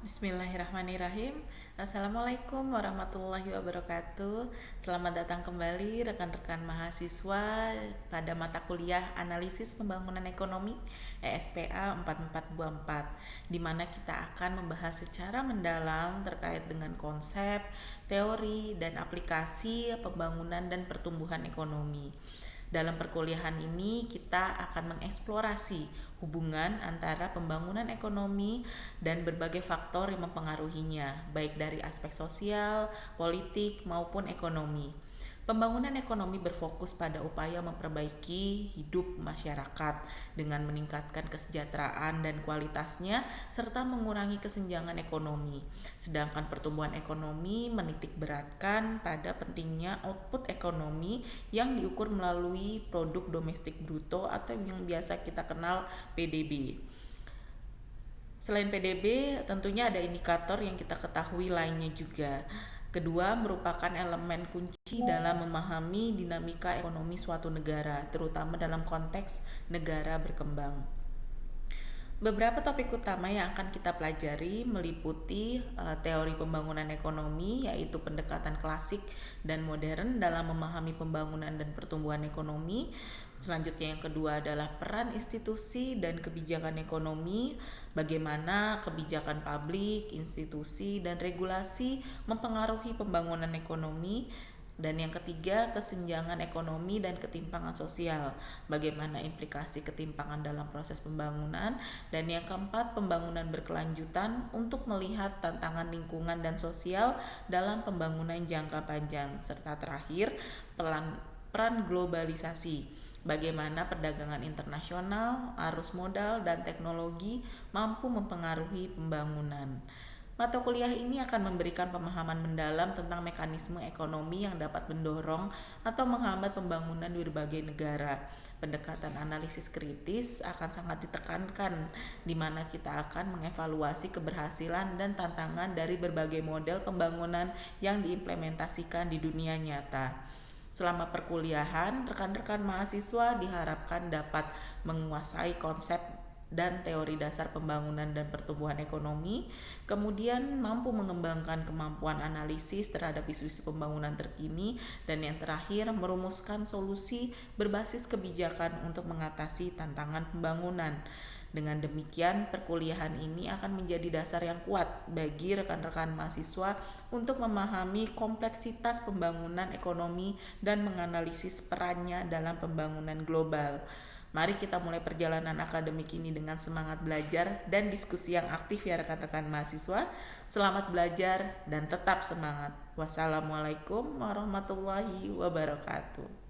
Bismillahirrahmanirrahim. Assalamualaikum warahmatullahi wabarakatuh. Selamat datang kembali rekan-rekan mahasiswa pada mata kuliah Analisis Pembangunan Ekonomi ESPA 4424, di mana kita akan membahas secara mendalam terkait dengan konsep, teori, dan aplikasi pembangunan dan pertumbuhan ekonomi. Dalam perkuliahan ini kita akan mengeksplorasi hubungan antara pembangunan ekonomi dan berbagai faktor yang mempengaruhinya, baik dari aspek sosial, politik, maupun ekonomi. Pembangunan ekonomi berfokus pada upaya memperbaiki hidup masyarakat dengan meningkatkan kesejahteraan dan kualitasnya serta mengurangi kesenjangan ekonomi. Sedangkan pertumbuhan ekonomi menitik beratkan pada pentingnya output ekonomi yang diukur melalui produk domestik bruto atau yang biasa kita kenal PDB. Selain PDB, tentunya ada indikator yang kita ketahui lainnya juga. Kedua, merupakan elemen kunci dalam memahami dinamika ekonomi suatu negara, terutama dalam konteks negara berkembang. Beberapa topik utama yang akan kita pelajari meliputi teori pembangunan ekonomi, yaitu pendekatan klasik dan modern dalam memahami pembangunan dan pertumbuhan ekonomi. Selanjutnya yang kedua adalah peran institusi dan kebijakan ekonomi, bagaimana kebijakan publik, institusi, dan regulasi mempengaruhi pembangunan ekonomi. Dan yang ketiga, kesenjangan ekonomi dan ketimpangan sosial, bagaimana implikasi ketimpangan dalam proses pembangunan. Dan yang keempat, pembangunan berkelanjutan untuk melihat tantangan lingkungan dan sosial dalam pembangunan jangka panjang. Serta terakhir, peran globalisasi, bagaimana perdagangan internasional, arus modal, dan teknologi mampu mempengaruhi pembangunan. Mata kuliah ini akan memberikan pemahaman mendalam tentang mekanisme ekonomi yang dapat mendorong atau menghambat pembangunan di berbagai negara. Pendekatan analisis kritis akan sangat ditekankan, di mana kita akan mengevaluasi keberhasilan dan tantangan dari berbagai model pembangunan yang diimplementasikan di dunia nyata. Selama perkuliahan, rekan-rekan mahasiswa diharapkan dapat menguasai konsep dan teori dasar pembangunan dan pertumbuhan ekonomi, kemudian mampu mengembangkan kemampuan analisis terhadap isu-isu pembangunan terkini, dan yang terakhir merumuskan solusi berbasis kebijakan untuk mengatasi tantangan pembangunan. Dengan demikian, perkuliahan ini akan menjadi dasar yang kuat bagi rekan-rekan mahasiswa untuk memahami kompleksitas pembangunan ekonomi dan menganalisis perannya dalam pembangunan global. Mari kita mulai perjalanan akademik ini dengan semangat belajar dan diskusi yang aktif ya rekan-rekan mahasiswa. Selamat belajar dan tetap semangat. Wassalamualaikum warahmatullahi wabarakatuh.